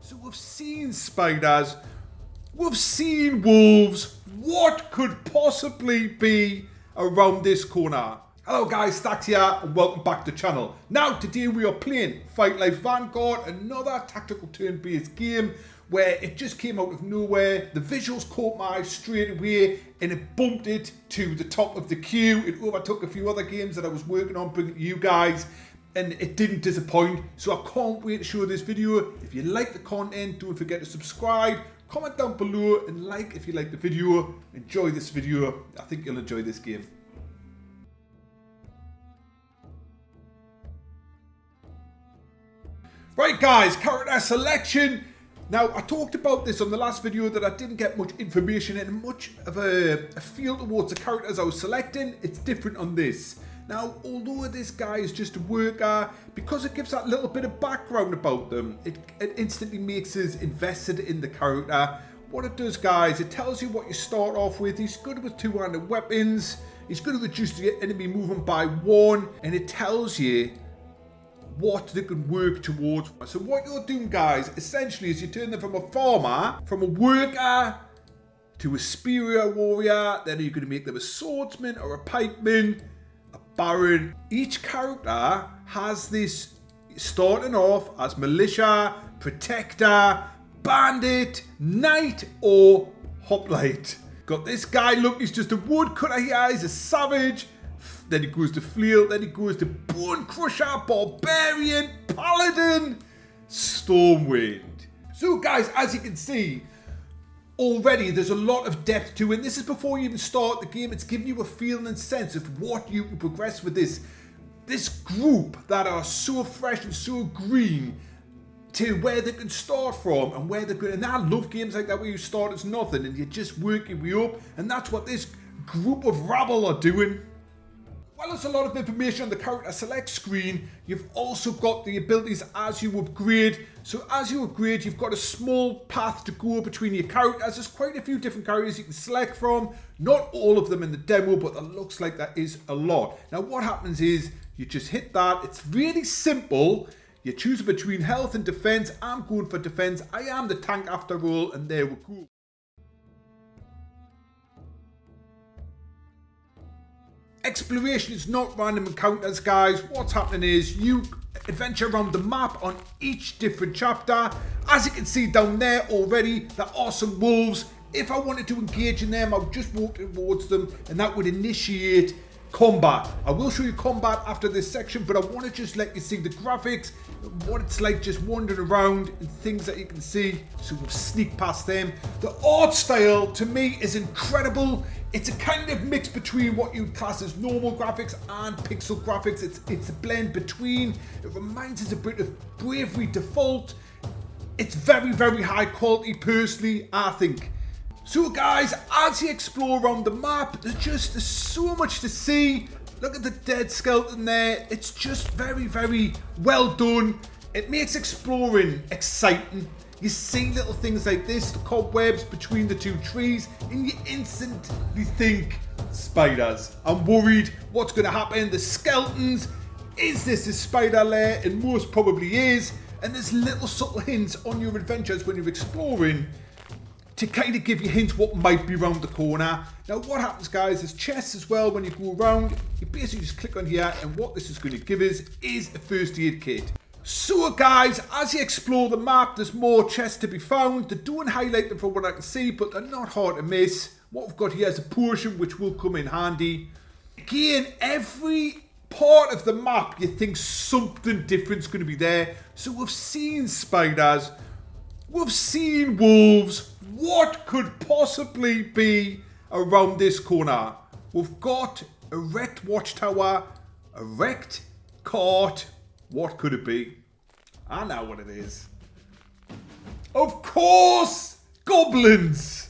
So we've seen spiders, we've seen wolves. What could possibly be around this corner? Hello guys, Stacks here and welcome back to the channel. Now today we are playing Fight Life Vanguard, another tactical turn-based game where it just came out of nowhere. The visuals caught my eye straight away and it bumped it to the top of the queue. It overtook a few other games that I was working on bringing to you guys, and it didn't disappoint. So I can't wait to show this video. If you like the content, don't forget to subscribe, comment down below and like if you like the video. Enjoy this video. I think you'll enjoy this game. Right guys, character selection. Now I talked about this on the last video that I didn't get much information and much of a feel towards the characters I was selecting. It's different on this. Now although this guy is just a worker, because it gives that little bit of background about them, it instantly makes us invested in the character. What it does guys, it tells you what you start off with. He's good with two-handed weapons, he's going to reduce the enemy movement by 1, and it tells you what they can work towards. So what you're doing guys essentially is you turn them from a farmer, from a worker to a spear warrior, then you're going to make them a swordsman or a pikeman, a baron. Each character has this starting off as militia, protector, bandit, knight or hoplite. Got this guy, look, he's just a woodcutter here, he's a savage. Then he goes to flail, then he goes to bone crusher, barbarian, paladin, stormwind. So guys, as you can see, already there's a lot of depth to it. This is before you even start the game. It's giving you a feeling and sense of what you can progress with this group that are so fresh and so green to where they can start from and where they're good. And I love games like that where you start as nothing and you just work your way up. And that's what this group of rabble are doing. Well, there's a lot of information on the character select screen. You've also got the abilities as you upgrade. So as you upgrade, you've got a small path to go between your characters. There's quite a few different characters you can select from. Not all of them in the demo, but it looks like that is a lot. Now what happens is you just hit that. It's really simple. You choose between health and defense. I'm going for defense. I am the tank after all, and there we go. Exploration is not random encounters guys. What's happening is you adventure around the map on each different chapter. As you can see down there already, there are some wolves. If I wanted to engage in them, I would just walk towards them and that would initiate combat. I will show you combat after this section, but I want to just let you see the graphics, what it's like just wandering around and things that you can see. So we'll sneak past them. The art style to me is incredible. It's a kind of mix between what you class as normal graphics and pixel graphics. It's a blend between. It reminds us a bit of Bravery Default. It's very, very high quality personally, I think. So guys, as you explore around the map, there's so much to see. Look at the dead skeleton there. It's just very, very well done. It makes exploring exciting. You see little things like this, the cobwebs between the two trees, and you instantly think, spiders. I'm worried what's going to happen. The skeletons, is this a spider lair? And most probably is. And there's little subtle hints on your adventures when you're exploring to kind of give you hints what might be around the corner. Now what happens guys, there's chests as well when you go around. You basically just click on here and what this is going to give us is a first aid kit. So guys, as you explore the map, there's more chests to be found. They don't highlight them from what I can see, but they're not hard to miss. What we've got here is a potion which will come in handy. Again, every part of the map you think something different's going to be there. So we've seen spiders, we've seen wolves. What could possibly be around this corner? We've got a wrecked watchtower, a wrecked cart. What could it be? I know what it is. Of course! Goblins!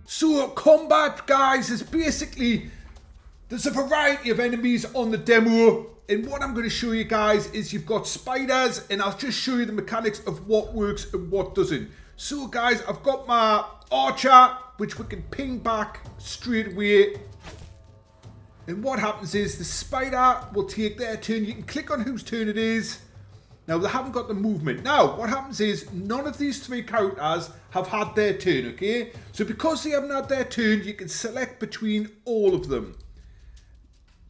So combat guys is basically, there's a variety of enemies on the demo. And what I'm going to show you guys is you've got spiders and I'll just show you the mechanics of what works and what doesn't. So guys, I've got my archer, which we can ping back straight away. And what happens is the spider will take their turn. You can click on whose turn it is. Now, they haven't got the movement. Now, what happens is none of these three characters have had their turn, okay? So because they haven't had their turn, you can select between all of them.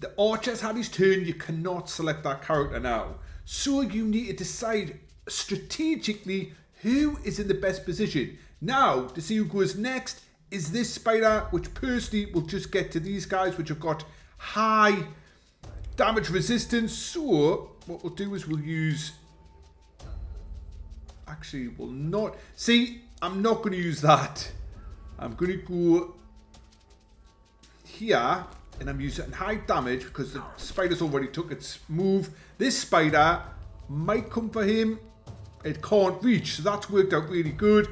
The archer's had his turn. You cannot select that character now. So you need to decide strategically who is in the best position. Now, to see who goes next is this spider, which personally will just get to these guys, which have got high damage resistance. So what we'll do is we'll use... Actually, we'll not... See, I'm not going to use that. I'm going to go here, and I'm using high damage because the spider's already took its move. This spider might come for him. It can't reach, so that's worked out really good.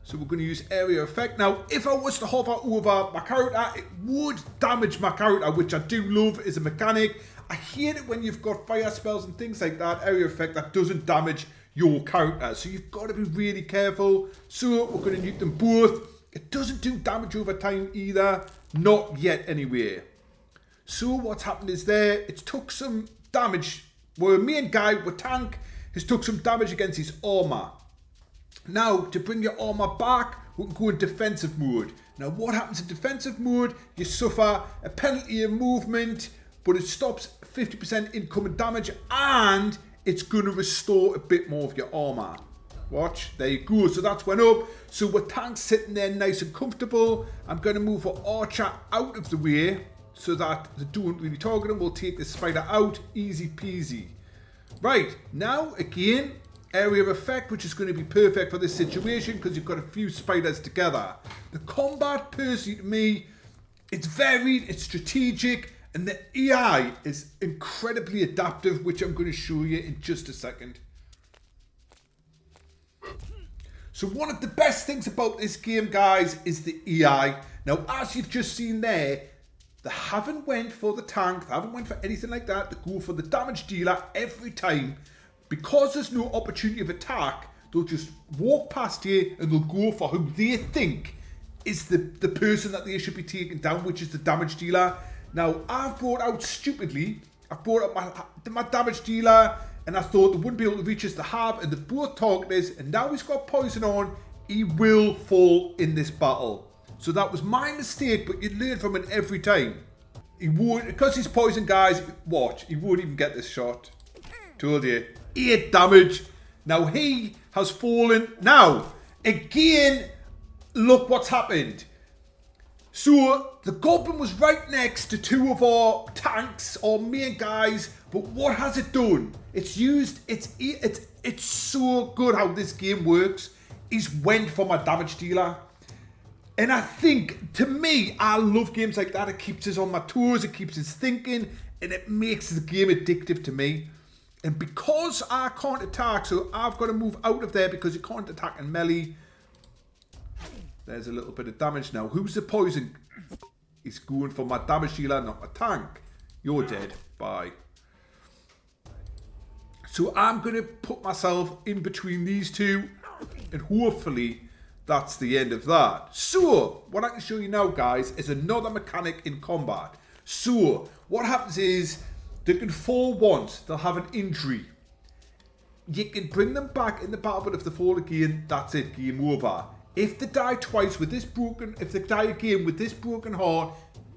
So we're going to use area effect. Now, if I was to hover over my character, it would damage my character, which I do love as a mechanic. I hate it when you've got fire spells and things like that, area effect, that doesn't damage your character. So you've got to be really careful. So we're going to nuke them both. It doesn't do damage over time either. Not yet anyway. So what's happened is there, it's took some damage. Where main guy with tank has took some damage against his armor. Now, to bring your armor back, we can go in defensive mode. Now, what happens in defensive mode? You suffer a penalty of movement, but it stops 50% incoming damage, and it's going to restore a bit more of your armor. Watch, there you go. So that's went up. So with tanks sitting there nice and comfortable, I'm going to move our archer out of the way so that they don't really target him. We'll take the spider out, easy peasy. Right, now again, area of effect, which is going to be perfect for this situation because you've got a few spiders together. The combat, personally, to me, it's varied, it's strategic, and the AI is incredibly adaptive, which I'm going to show you in just a second. So one of the best things about this game, guys, is the AI. Now, as you've just seen there, they haven't went for the tank, they haven't went for anything like that. They go for the damage dealer every time. Because there's no opportunity of attack, they'll just walk past you and they'll go for who they think is the person that they should be taking down, which is the damage dealer. Now, I've brought out stupidly, I've brought up my damage dealer, and I thought they wouldn't be able to reach us to have, and they've both targeted us, and now he's got poison on. He will fall in this battle. So that was my mistake, but you learn from it every time. He won't, because he's poison, guys, watch, he won't even get this shot. Told you. 8 damage. Now he has fallen. Now, again, look what's happened. So, the goblin was right next to 2 of our tanks, our main guys, but what has it done? It's used, it's so good how this game works. He's went for my damage dealer. And I think, to me, I love games like that. It keeps us on my toes, it keeps us thinking, and it makes the game addictive to me. And because I can't attack, so I've got to move out of there because you can't attack in melee. There's a little bit of damage now. Who's the poison? He's going for my damage dealer, not my tank. You're dead. Bye. So I'm going to put myself in between these two, and hopefully that's the end of that. So, what I can show you now, guys, is another mechanic in combat. So, what happens is, they can fall once, they'll have an injury. You can bring them back in the battle, but if they fall again, that's it, game over. If they die twice with this broken, if they die again with this broken heart,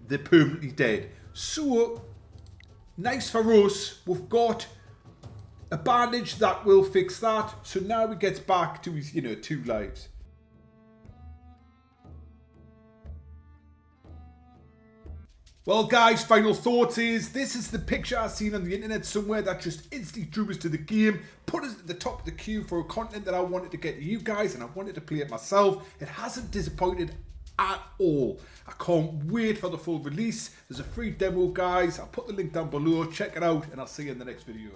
they're permanently dead. So, nice for us, we've got a bandage that will fix that. So now he gets back to his, 2 lives. Well, guys, final thoughts is, this is the picture I've seen on the internet somewhere that just instantly drew us to the game, put us at the top of the queue for a content that I wanted to get to you guys, and I wanted to play it myself. It hasn't disappointed at all. I can't wait for the full release. There's a free demo, guys. I'll put the link down below. Check it out, and I'll see you in the next video.